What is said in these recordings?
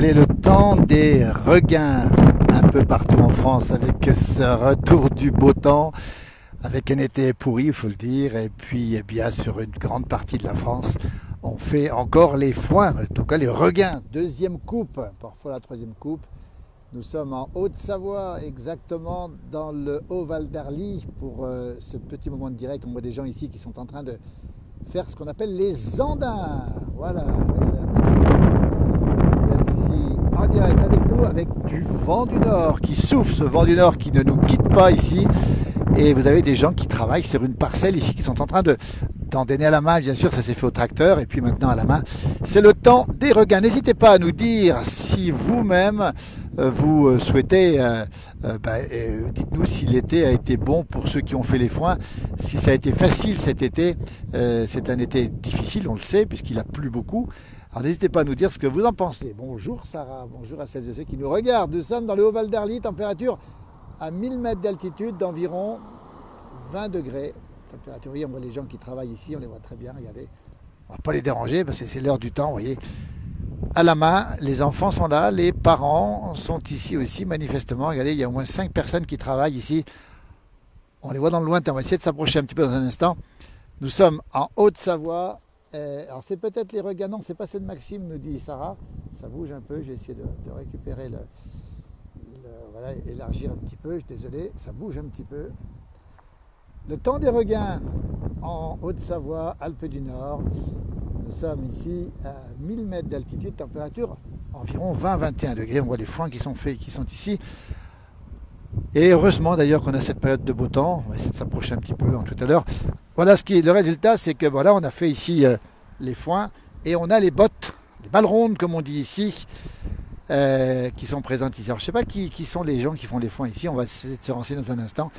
Allez, le temps des regains un peu partout en France avec ce retour du beau temps, avec un été pourri, il faut le dire, et puis eh bien sur une grande partie de la France, on fait encore les foins, en tout cas les regains, deuxième coupe, parfois la troisième coupe. Nous sommes en Haute-Savoie, exactement dans le Haut-Val d'Arly pour ce petit moment de direct. On voit des gens ici qui sont en train de faire ce qu'on appelle les andins. Voilà, vous êtes ici en direct avec nous, avec du vent du nord qui souffle, ce vent du nord qui ne nous quitte pas ici. Et vous avez des gens qui travaillent sur une parcelle ici, qui sont en train d'endainer à la main. Bien sûr, ça s'est fait au tracteur et puis maintenant à la main. C'est le temps des regains. N'hésitez pas à nous dire si vous-même vous souhaitez, dites-nous si l'été a été bon pour ceux qui ont fait les foins, si ça a été facile cet été. C'est un été difficile, on le sait, puisqu'il a plu beaucoup. Alors n'hésitez pas à nous dire ce que vous en pensez. Bonjour Sarah, bonjour à celles et ceux qui nous regardent. Nous sommes dans le Haut-Val d'Arly, température à 1000 mètres d'altitude, d'environ 20 degrés. Température, oui, on voit les gens qui travaillent ici, on les voit très bien, regardez. On ne va pas les déranger parce que c'est l'heure du temps, vous voyez. À la main, les enfants sont là, les parents sont ici aussi, manifestement. Regardez, il y a au moins 5 personnes qui travaillent ici. On les voit dans le lointain, on va essayer de s'approcher un petit peu dans un instant. Nous sommes en Haute-Savoie. Alors c'est peut-être les regains, non, c'est pas ceux de Maxime, nous dit Sarah. Ça bouge un peu, j'ai essayé de récupérer voilà, élargir un petit peu, désolé, ça bouge un petit peu. Le temps des regains en Haute-Savoie, Alpes du Nord. Nous sommes ici à 1000 mètres d'altitude, température environ 20-21 degrés. On voit les foins qui sont faits, qui sont ici. Et heureusement d'ailleurs qu'on a cette période de beau temps. On va essayer de s'approcher un petit peu tout à l'heure. Voilà le résultat, c'est que voilà, on a fait ici les foins et on a les bottes, les balles rondes comme on dit ici. Qui sont présentes ici. Alors, je ne sais pas qui sont les gens qui font les foins ici, on va essayer de se renseigner dans un instant.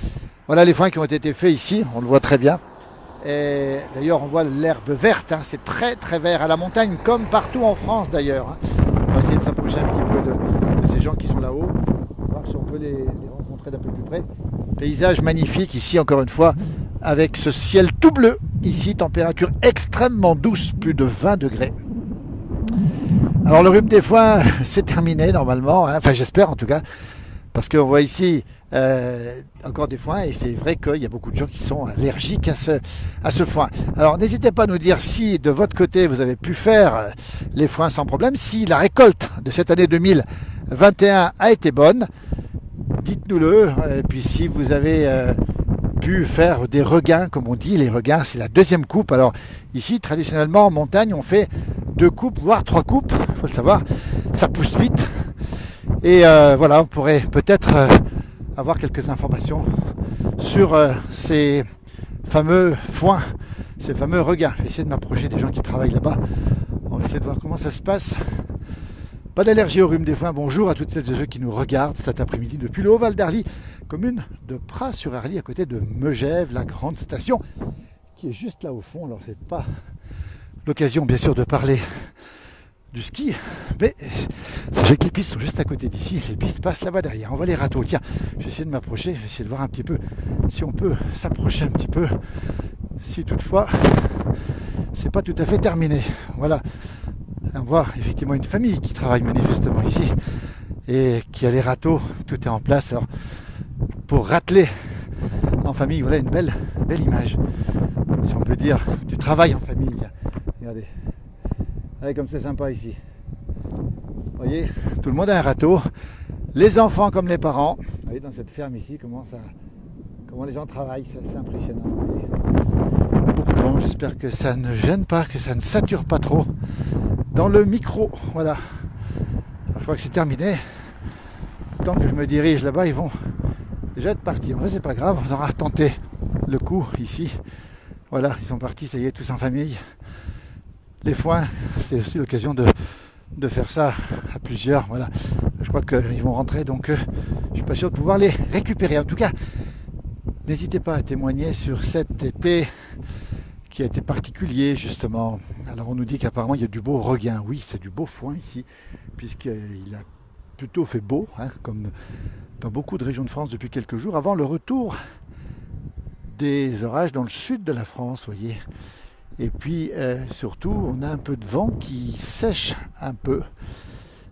Voilà les foins qui ont été faits ici, on le voit très bien. Et d'ailleurs on voit l'herbe verte, hein. C'est très très vert à la montagne comme partout en France d'ailleurs. Hein. On va essayer de s'approcher un petit peu de ces gens qui sont là-haut, voir si on peut les rencontrer d'un peu plus près. Paysage magnifique ici encore une fois, avec ce ciel tout bleu. Ici température extrêmement douce, plus de 20 degrés. Alors le rhume des foins, c'est terminé normalement, hein. Enfin j'espère en tout cas, parce qu'on voit ici encore des foins et c'est vrai qu'il y a beaucoup de gens qui sont allergiques à ce foin. Alors n'hésitez pas à nous dire si de votre côté vous avez pu faire les foins sans problème, si la récolte de cette année 2021 a été bonne, dites-nous-le, et puis si vous avez pu faire des regains, comme on dit, les regains c'est la deuxième coupe. Alors ici traditionnellement en montagne on fait 2 coupes, voire 3 coupes, il faut le savoir, ça pousse vite. Et voilà, on pourrait peut-être avoir quelques informations sur ces fameux foins, ces fameux regains. Je vais essayer de m'approcher des gens qui travaillent là-bas. On va essayer de voir comment ça se passe. Pas d'allergie au rhume des foins. Bonjour à toutes celles et ceux qui nous regardent cet après-midi depuis le Haut-Val d'Arly, commune de Pras-sur-Arly, à côté de Megève, la grande station, qui est juste là au fond. Alors c'est pas l'occasion bien sûr de parler du ski, mais sachez que les pistes sont juste à côté d'ici, les pistes passent là-bas derrière. On voit les râteaux. Tiens, je vais essayer de m'approcher, je vais essayer de voir un petit peu si on peut s'approcher un petit peu, si toutefois c'est pas tout à fait terminé. Voilà, on voit effectivement une famille qui travaille manifestement ici et qui a les râteaux, tout est en place. Alors pour râteler en famille, voilà une belle image, si on peut dire, du travail en famille. Regardez. Regardez comme c'est sympa ici. Vous voyez, tout le monde a un râteau. Les enfants comme les parents. Vous voyez dans cette ferme ici comment les gens travaillent. C'est assez impressionnant. Beaucoup de vent. J'espère que ça ne gêne pas, que ça ne sature pas trop dans le micro. Voilà. Alors, je crois que c'est terminé. Tant que je me dirige là-bas, ils vont déjà être partis. C'est pas grave, on aura tenté le coup ici. Voilà, ils sont partis, ça y est, tous en famille. Les foins, c'est aussi l'occasion de faire ça à plusieurs. Voilà, je crois qu'ils vont rentrer, donc je suis pas sûr de pouvoir les récupérer. En tout cas, n'hésitez pas à témoigner sur cet été qui a été particulier justement. Alors on nous dit qu'apparemment il y a du beau regain. Oui, c'est du beau foin ici, puisqu'il a plutôt fait beau, hein, comme dans beaucoup de régions de France depuis quelques jours, avant le retour des orages dans le sud de la France, voyez. Et puis surtout, on a un peu de vent qui sèche un peu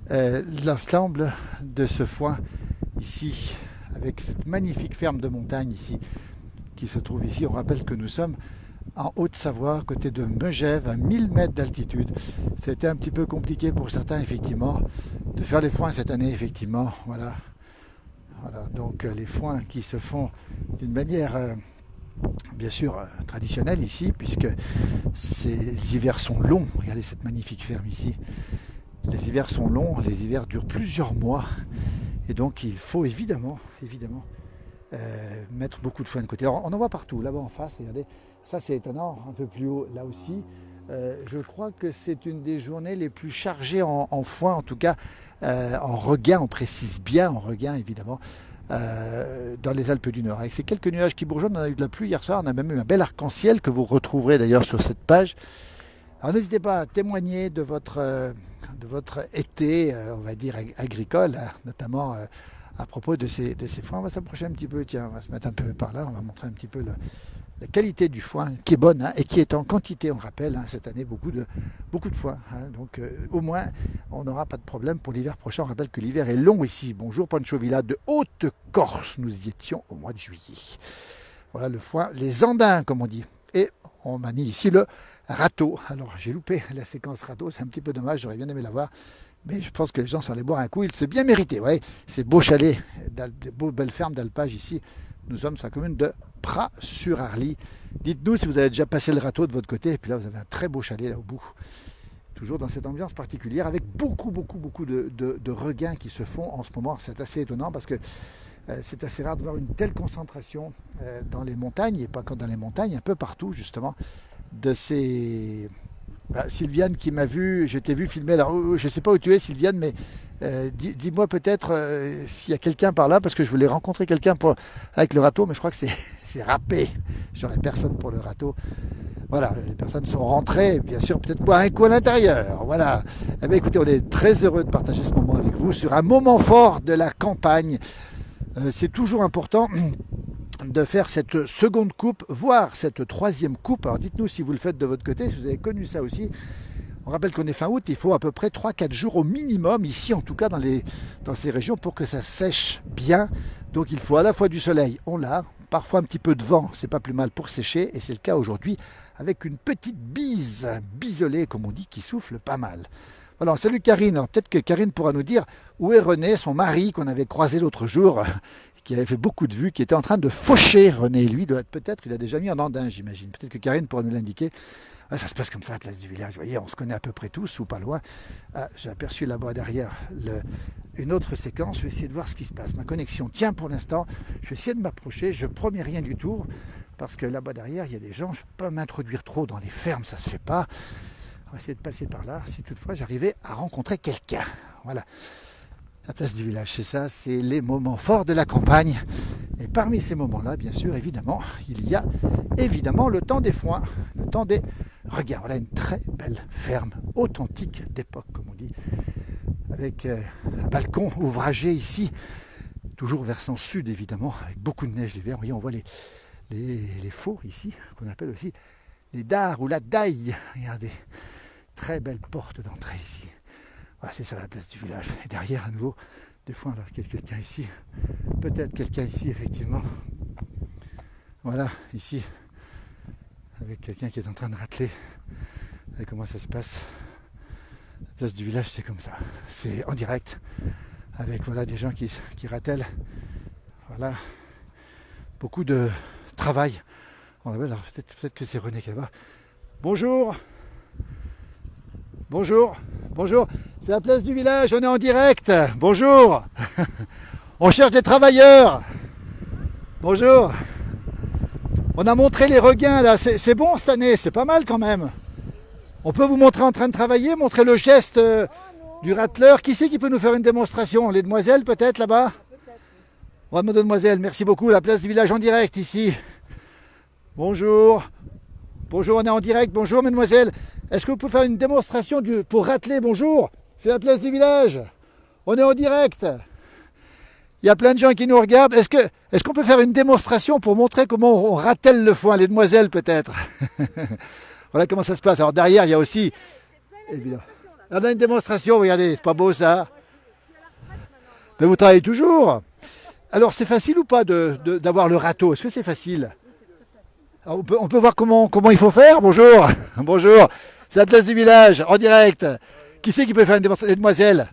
l'ensemble de ce foin ici, avec cette magnifique ferme de montagne ici, qui se trouve ici. On rappelle que nous sommes en Haute-Savoie, côté de Megève, à 1000 mètres d'altitude. C'était un petit peu compliqué pour certains, effectivement, de faire les foins cette année, effectivement. Voilà, donc les foins qui se font d'une manière, bien sûr, traditionnelle ici, puisque les hivers sont longs. Regardez cette magnifique ferme ici. Les hivers sont longs, les hivers durent plusieurs mois. Et donc il faut évidemment mettre beaucoup de foin de côté. Alors, on en voit partout, là-bas en face, regardez. Ça c'est étonnant, un peu plus haut là aussi. Je crois que c'est une des journées les plus chargées en foin, en tout cas en regain, on précise bien en regain évidemment, dans les Alpes du Nord. Avec ces quelques nuages qui bourgeonnent, on a eu de la pluie hier soir, on a même eu un bel arc-en-ciel que vous retrouverez d'ailleurs sur cette page. Alors n'hésitez pas à témoigner de votre été, on va dire, agricole, notamment à propos de ces foins. On va s'approcher un petit peu, tiens, on va se mettre un peu par là, on va montrer un petit peu la qualité du foin, qui est bonne et qui est en quantité, on rappelle, cette année, beaucoup de foin. Donc au moins, on n'aura pas de problème pour l'hiver prochain. On rappelle que l'hiver est long ici. Bonjour Pancho Villa de Haute-Corse, nous y étions au mois de juillet. Voilà le foin, les andins, comme on dit. Et on manie ici le râteau. Alors j'ai loupé la séquence râteau, c'est un petit peu dommage, j'aurais bien aimé la voir. Mais je pense que les gens sont allés boire un coup, il s'est bien mérité. Ouais, ces beaux chalets, de beaux belles fermes d'alpage ici. Nous sommes sur la commune de Pras-sur-Arly. Dites-nous si vous avez déjà passé le râteau de votre côté. Et puis là, vous avez un très beau chalet là au bout. Toujours dans cette ambiance particulière, avec beaucoup de regains qui se font en ce moment. C'est assez étonnant parce que c'est assez rare de voir une telle concentration dans les montagnes, et pas que dans les montagnes, un peu partout justement, de ces... Sylviane qui m'a vu, je t'ai vu filmer, alors je ne sais pas où tu es Sylviane, mais dis-moi peut-être s'il y a quelqu'un par là, parce que je voulais rencontrer quelqu'un avec le râteau, mais je crois que c'est râpé, j'aurais personne pour le râteau. Voilà, les personnes sont rentrées, bien sûr, peut-être boire un coup à l'intérieur. Voilà. Eh bien, écoutez, on est très heureux de partager ce moment avec vous sur un moment fort de la campagne. C'est toujours important de faire cette seconde coupe, voire cette troisième coupe. Alors dites-nous si vous le faites de votre côté, si vous avez connu ça aussi. On rappelle qu'on est fin août, il faut à peu près 3-4 jours au minimum, ici en tout cas dans ces régions, pour que ça sèche bien. Donc il faut à la fois du soleil, on l'a, parfois un petit peu de vent, c'est pas plus mal pour sécher, et c'est le cas aujourd'hui avec une petite bise, biselée comme on dit, qui souffle pas mal. Voilà, salut Karine. Peut-être que Karine pourra nous dire où est René, son mari qu'on avait croisé l'autre jour, qui avait fait beaucoup de vues, qui était en train de faucher René. Lui, peut-être, il a déjà mis en andin, j'imagine. Peut-être que Karine pourra nous l'indiquer. Ah, ça se passe comme ça à la place du village. Vous voyez, on se connaît à peu près tous, ou pas loin. Ah, j'ai aperçu là-bas derrière une autre séquence. Je vais essayer de voir ce qui se passe. Ma connexion tient pour l'instant. Je vais essayer de m'approcher. Je ne promets rien du tout, parce que là-bas derrière, il y a des gens. Je ne peux pas m'introduire trop dans les fermes, ça ne se fait pas. On va essayer de passer par là, si toutefois j'arrivais à rencontrer quelqu'un. Voilà. La place du village, c'est ça, c'est les moments forts de la campagne. Et parmi ces moments-là, bien sûr, évidemment, il y a évidemment le temps des foins, le temps des regains. Voilà une très belle ferme, authentique d'époque, comme on dit, avec un balcon ouvragé ici, toujours versant sud, évidemment, avec beaucoup de neige l'hiver. Vous voyez, on voit les faux ici, qu'on appelle aussi les dards ou la daille. Regardez, très belle porte d'entrée ici. Voilà, c'est ça la place du village. Et derrière, à nouveau, des fois, alors qu'il y a quelqu'un ici, peut-être quelqu'un ici, effectivement. Voilà, ici, avec quelqu'un qui est en train de râteler. Et comment ça se passe? La place du village, c'est comme ça. C'est en direct, avec voilà, des gens qui ratellent. Voilà, beaucoup de travail. On alors peut-être que c'est René qui est là-bas. Bonjour. Bonjour. Bonjour. C'est la place du village, on est en direct. Bonjour. On cherche des travailleurs. Bonjour. On a montré les regains là, c'est bon cette année, c'est pas mal quand même. On peut vous montrer en train de travailler, montrer le geste du râteleur. Qui c'est qui peut nous faire une démonstration? Les demoiselles peut-être là-bas? Ouais, mademoiselle, merci beaucoup. La place du village en direct ici. Bonjour. Bonjour, on est en direct. Bonjour, mademoiselle. Est-ce que vous pouvez faire une démonstration pour râteler? Bonjour. C'est la place du village. On est en direct. Il y a plein de gens qui nous regardent. Est-ce qu'on peut faire une démonstration pour montrer comment on râtelle le foin? Les demoiselles, peut-être. Voilà comment ça se passe. Alors derrière, il y a aussi... Évidemment. On a une démonstration, regardez, c'est pas beau ça. Mais vous travaillez toujours. Alors c'est facile ou pas d'avoir le râteau? Est-ce que c'est facile? Alors, on peut voir comment il faut faire. Bonjour. Bonjour. C'est la place du village, en direct. Qui c'est qui peut faire une démonstration? Les demoiselles.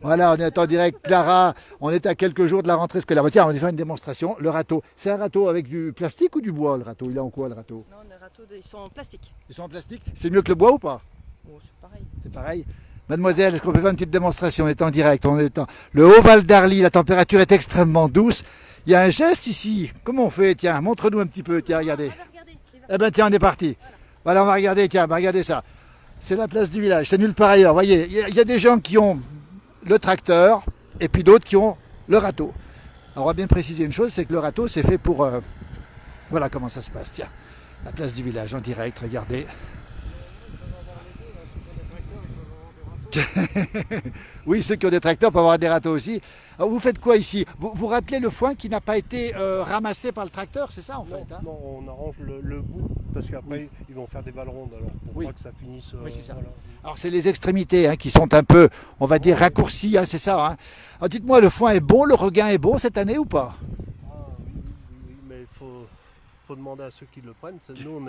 Voilà, on est en direct. Clara, on est à quelques jours de la rentrée scolaire. Tiens, on va faire une démonstration. Le râteau. C'est un râteau avec du plastique ou du bois, le râteau? Il est en quoi, le râteau? Non, les râteaux, ils sont en plastique. Ils sont en plastique? C'est mieux que le bois ou pas? Oh, c'est pareil. C'est pareil. Mademoiselle, est-ce qu'on peut faire une petite démonstration? On est en direct. Le Haut-Val d'Arly, la température est extrêmement douce. Il y a un geste ici. Comment on fait? Tiens, montre-nous un petit peu. Tiens, regardez. Eh ben tiens, on est parti. Voilà, on va regarder. Tiens, regardez ça. C'est la place du village. C'est nulle part ailleurs. Vous voyez, il y a des gens qui ont le tracteur et puis d'autres qui ont le râteau. Alors, on va bien préciser une chose, c'est que le râteau, c'est fait pour... Voilà comment ça se passe. Tiens, la place du village en direct. Regardez. Oui, ceux qui ont des tracteurs peuvent avoir des râteaux aussi. Alors, vous faites quoi ici? Vous râtelez le foin qui n'a pas été ramassé par le tracteur, c'est ça en fait hein? Non, on arrange le bout parce qu'après ils vont faire des balles rondes alors pour pas que ça finisse. Oui, c'est ça. Voilà. Alors c'est les extrémités hein, qui sont un peu, on va dire, raccourcies, hein, c'est ça. Hein. Alors dites-moi, le foin est bon, le regain est bon cette année ou pas? Oui, mais il faut demander à ceux qui le prennent. Nous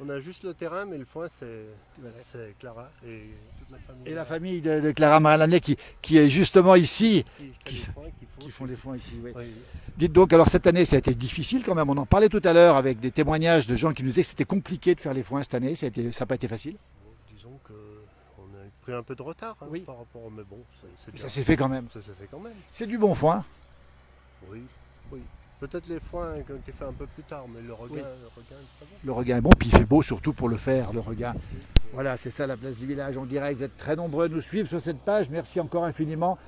on a juste le terrain, mais le foin c'est Clara et toute la famille. Et la famille de Clara Marin-Lamennais qui est justement ici, qui font les foins ici. Oui. Oui. Dites donc, alors cette année ça a été difficile quand même, on en parlait tout à l'heure avec des témoignages de gens qui nous disaient que c'était compliqué de faire les foins cette année, ça n'a pas été facile? Disons qu'on a pris un peu de retard hein, par rapport, mais bon, ça s'est fait quand même. Ça s'est fait quand même. C'est du bon foin? Oui. Peut-être les foins qui ont été faits un peu plus tard, mais le regain est très bon. Le regain est bon, puis il fait beau surtout pour le faire, le regain. Voilà, c'est ça la place du village en direct. Vous êtes très nombreux à nous suivre sur cette page. Merci encore infiniment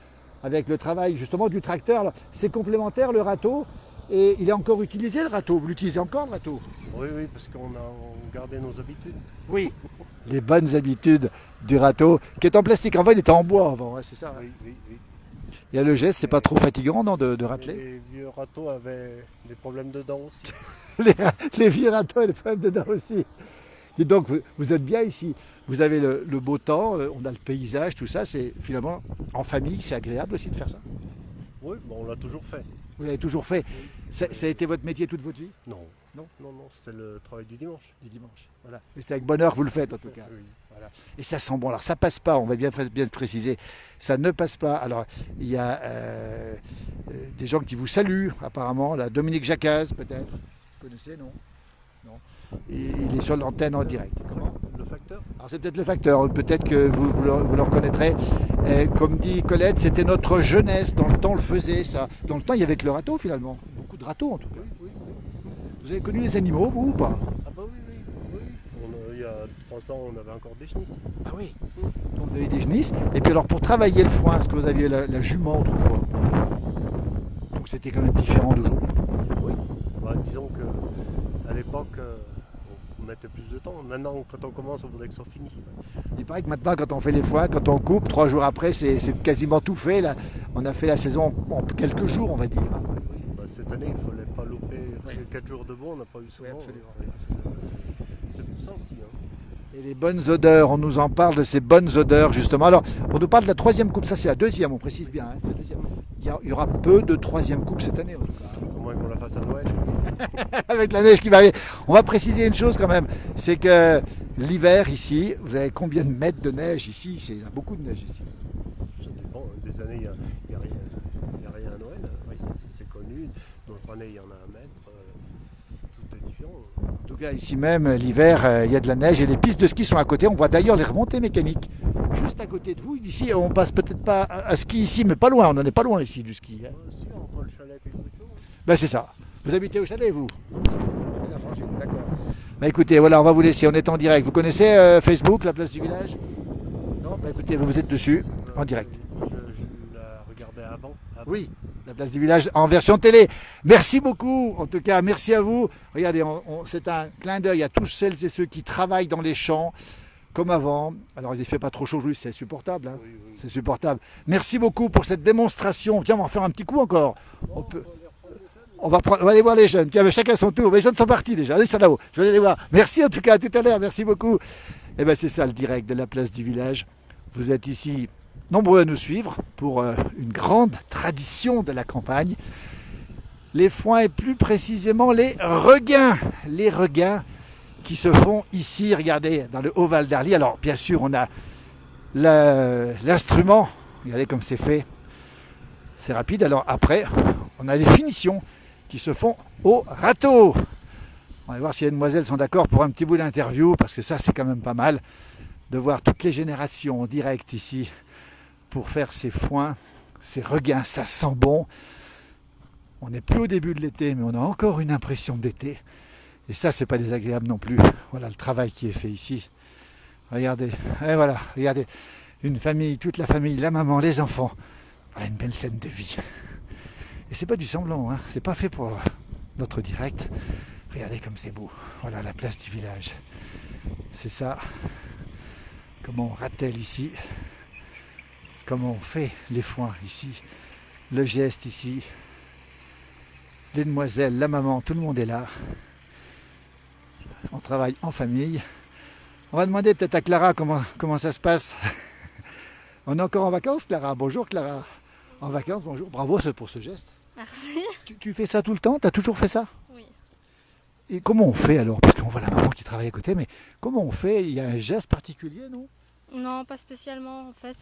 avec le travail justement du tracteur. C'est complémentaire le râteau et il est encore utilisé le râteau. Vous l'utilisez encore le râteau? Oui, parce qu'on a gardé nos habitudes. Oui, les bonnes habitudes du râteau qui est en plastique. En fait, il était en bois avant, ouais, c'est ça. Oui. Il y a le geste, c'est pas trop fatigant non, de râteler? Les vieux râteaux avaient des problèmes de dents aussi. les vieux râteaux avaient des problèmes de dents aussi. Et donc, vous êtes bien ici. Vous avez le beau temps, on a le paysage, tout ça. C'est finalement, en famille, c'est agréable aussi de faire ça. Oui, on l'a toujours fait. Vous l'avez toujours fait. Ça a été votre métier toute votre vie? Non, c'était le travail du dimanche. Voilà. Mais c'est avec bonheur que vous le faites en tout cas. Oui. Voilà. Et ça sent bon. Alors ça passe pas, on va bien préciser. Ça ne passe pas. Alors il y a des gens qui vous saluent apparemment. Là, Dominique Jacquaz peut-être. Vous connaissez, non? Il est sur l'antenne en direct. Comment? Le facteur? Alors c'est peut-être le facteur, peut-être que vous le reconnaîtrez. Comme dit Colette, c'était notre jeunesse, dans le temps on le faisait ça. Dans le temps il y avait que le râteau finalement, beaucoup de râteaux en tout cas. Oui. Vous avez connu les animaux vous ou pas? Ah bah oui. Il y a 3 ans on avait encore des chenilles. Ah oui. Donc vous avez des genisses. Et puis alors pour travailler le foin, est-ce que vous aviez la jument autrefois? Donc c'était quand même différent d'aujourd'hui. Oui, disons qu'à l'époque on mettait plus de temps. Maintenant quand on commence on voudrait que ce soit fini. Il paraît que maintenant quand on fait les foins, quand on coupe, 3 jours après c'est quasiment tout fait. Là. On a fait la saison en quelques jours on va dire. Oui. Cette année il ne fallait pas louper. 4 jours de beau on n'a pas eu souvent. Oui, absolument. C'est pour ça aussi. Et les bonnes odeurs, on nous en parle de ces bonnes odeurs justement. Alors, on nous parle de la 3e coupe, ça c'est la 2e, on précise bien, hein, c'est la 2e. Il y aura peu de 3e coupe cette année en tout cas. Au moins qu'on la fasse à Noël. Avec la neige qui va arriver. On va préciser une chose quand même, c'est que l'hiver ici, vous avez combien de mètres de neige ici? Il y a beaucoup de neige ici. Ça dépend, des années il n'y a rien à Noël, c'est connu, d'autres années il y en a 1 mètre, tout est différent. En tout cas, ici même, l'hiver, il y a de la neige et les pistes de ski sont à côté. On voit d'ailleurs les remontées mécaniques juste à côté de vous. Ici, on passe peut-être pas à ski ici, mais pas loin. On n'en est pas loin ici du ski. Hein. Si, entre le chalet et Cruchot. Ben, c'est ça. Vous habitez au chalet, vous? D'accord. Ben, écoutez, voilà, on va vous laisser. On est en direct. Vous connaissez Facebook, la place du village? Non? Ben, écoutez, vous êtes dessus, en direct. Je la regardais avant. Oui, la place du village en version télé. Merci beaucoup, en tout cas, merci à vous. Regardez, c'est un clin d'œil à tous celles et ceux qui travaillent dans les champs, comme avant. Alors, il ne fait pas trop chaud, c'est supportable. Hein. Oui. C'est supportable. Merci beaucoup pour cette démonstration. Tiens, on va en faire un petit coup encore. On va aller voir les jeunes. Tiens, chacun son tour. Les jeunes sont partis déjà. Ils sont là-haut. Je vais aller les voir. Merci en tout cas, à tout à l'heure. Merci beaucoup. Et bien, c'est ça le direct de la place du village. Vous êtes ici nombreux à nous suivre pour une grande tradition de la campagne. Les foins et plus précisément les regains. Les regains qui se font ici, regardez, dans le Haut-Val d'Arly. Alors bien sûr, on a l'instrument. Regardez comme c'est fait. C'est rapide. Alors après, on a les finitions qui se font au râteau. On va voir si les demoiselles sont d'accord pour un petit bout d'interview, parce que ça, c'est quand même pas mal de voir toutes les générations en direct ici pour faire ces foins, ces regains. Ça sent bon. On n'est plus au début de l'été, mais on a encore une impression d'été. Et ça, c'est pas désagréable non plus. Voilà le travail qui est fait ici. Regardez, et voilà, regardez. Une famille, toute la famille, la maman, les enfants. Voilà une belle scène de vie. Et c'est pas du semblant, hein. C'est pas fait pour notre direct. Regardez comme c'est beau. Voilà la place du village. C'est ça. Comment on rattelle ici. Comment on fait les foins ici. Le geste ici. Les demoiselles, la maman, tout le monde est là. On travaille en famille. On va demander peut-être à Clara comment ça se passe. On est encore en vacances, Clara. Bonjour, Clara. En vacances, bonjour. Bravo pour ce geste. Merci. Tu fais ça tout le temps? Tu as toujours fait ça? Oui. Et comment on fait alors? Parce qu'on voit la maman qui travaille à côté, mais comment on fait? Il y a un geste particulier, non? Non, pas spécialement en fait.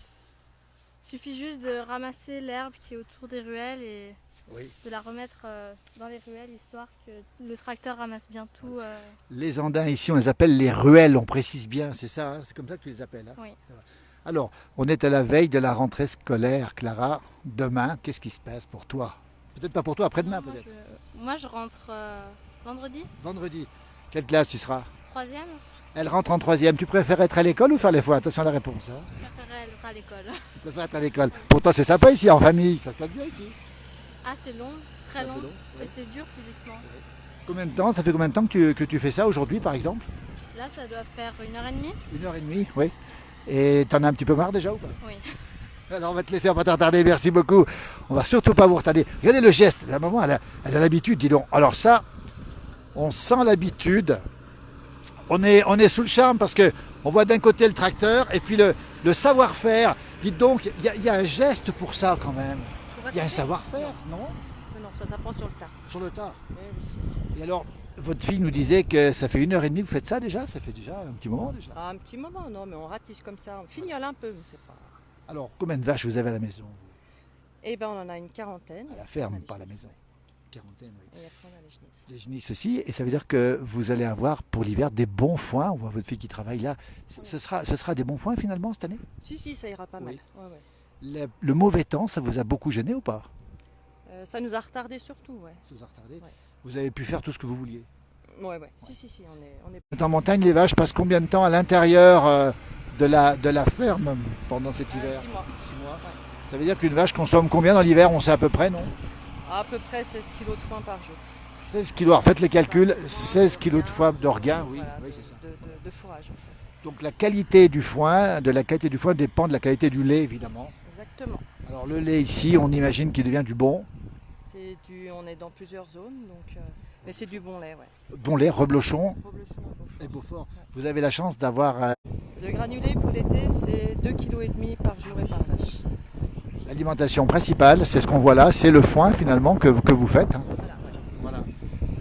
Il suffit juste de ramasser l'herbe qui est autour des ruelles et de la remettre dans les ruelles, histoire que le tracteur ramasse bien tout. Les andins ici, on les appelle les ruelles, on précise bien, c'est ça, hein? C'est comme ça que tu les appelles, hein? Oui. Alors, on est à la veille de la rentrée scolaire, Clara. Demain, qu'est-ce qui se passe pour toi? Peut-être pas pour toi, après-demain Non, peut-être. moi je rentre vendredi, Vendredi. Quelle classe tu seras? 3e. Elle rentre en 3e. Tu préfères être à l'école ou faire les foins? Attention à la réponse, hein? Je préférerais être à l'école. Tu préfères être à l'école. Pourtant, c'est sympa ici, en famille. Ça se passe bien ici. Ah, c'est long, c'est très C'est un peu long. long, Et c'est dur physiquement. Combien de temps? Ça fait combien de temps que tu fais ça aujourd'hui, par exemple? Là, ça doit faire 1h30. 1h30, oui. Et t'en as un petit peu marre déjà ou pas? Oui. Alors on va te laisser, on va t'attarder, merci beaucoup. On va surtout pas vous retarder. Regardez le geste, la maman elle a l'habitude, dis donc. Alors ça, on sent l'habitude. On est sous le charme parce que on voit d'un côté le tracteur et puis le savoir-faire. Dites donc, il y a un geste pour ça quand même. Il y a un savoir-faire, non? Non, ça s'apprend sur le tas. Sur le tas. Oui, oui. Et alors, votre fille nous disait que ça fait 1h30 que vous faites ça déjà? Ça fait déjà un petit moment déjà. Ah, un petit moment, non, mais on ratisse comme ça. On fignole un peu, mais c'est pas. Alors, combien de vaches vous avez à la maison? Eh ben, on en a une quarantaine. À la ferme, On a les pas à la genisses, maison. Quarantaine, oui. ouais. Et après, on a les genisses. Les genisses aussi, et ça veut dire que vous allez avoir pour l'hiver des bons foins. On voit votre fille qui travaille là. Ce sera des bons foins finalement cette année? Si, ça ira pas mal. Oui. Ouais, ouais. Le mauvais temps, ça vous a beaucoup gêné ou pas? Ça nous a retardé surtout, ouais. Ça vous a retardé? Ouais. Vous avez pu faire tout ce que vous vouliez? Ouais. Si, on est... En montagne, les vaches passent combien de temps à l'intérieur de la ferme pendant cet hiver? 6 mois. 6 mois. Ouais. Ça veut dire qu'une vache consomme combien dans l'hiver? On sait à peu près, non? À peu près 16 kilos de foin par jour. 16 kilos. Alors, faites le calcul, 16 kilos de foin d'orgain, oui. Voilà, Oui, c'est ça. de fourrage, en fait. Donc la qualité du foin, dépend de la qualité du lait, évidemment. Exactement. Alors le lait ici, on imagine qu'il devient du bon. On est dans plusieurs zones, donc... mais c'est du bon lait, ouais. Bon lait, reblochon Reblochon et Beaufort. et Beaufort. Ouais. Vous avez la chance d'avoir Le granulé pour l'été, c'est 2,5 kg par jour et par vache. l'alimentation principale, c'est ce qu'on voit là, c'est le foin finalement que vous faites, hein. Voilà, ouais. Voilà.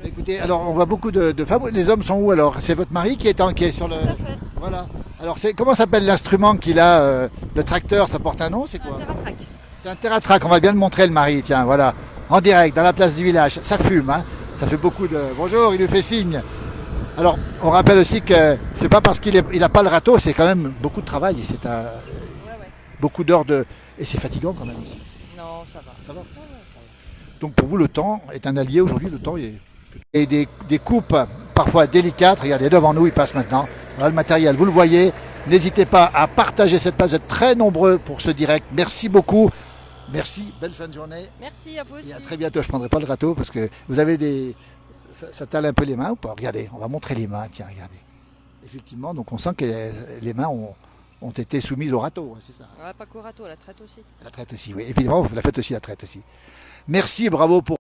Écoutez, alors on voit beaucoup de femmes. Les hommes sont où alors? C'est votre mari qui est sur le... Tout à fait. Voilà. Alors comment s'appelle l'instrument qu'il a, le tracteur? Ça porte un nom, c'est Un quoi? TerraTrac. C'est un TerraTrac, on va bien le montrer le mari, tiens, voilà. En direct, dans la place du village. Ça fume, hein. Ça fait beaucoup de... Bonjour, il nous fait signe. Alors, on rappelle aussi que c'est pas parce qu'il n'a pas le râteau, c'est quand même beaucoup de travail. C'est Ouais. beaucoup d'heures de... Et c'est fatigant quand même aussi. Non, ça va. Ça va? Ouais, ça va. Donc pour vous, le temps est un allié aujourd'hui, le temps est... Et des coupes parfois délicates, regardez, devant nous, il passe maintenant. Voilà le matériel, vous le voyez. N'hésitez pas à partager cette page, vous êtes très nombreux pour ce direct. Merci beaucoup. Merci, belle fin de journée. Merci à vous aussi. Et à très bientôt. Je ne prendrai pas le râteau parce que vous avez des... Ça tale un peu les mains ou pas? Regardez, on va montrer les mains. Tiens, regardez. Effectivement, donc on sent que les mains ont été soumises au râteau, hein, c'est ça? Ouais, pas qu'au râteau, la traite aussi. La traite aussi, oui. Évidemment, vous la faites aussi, la traite aussi. Merci, bravo pour...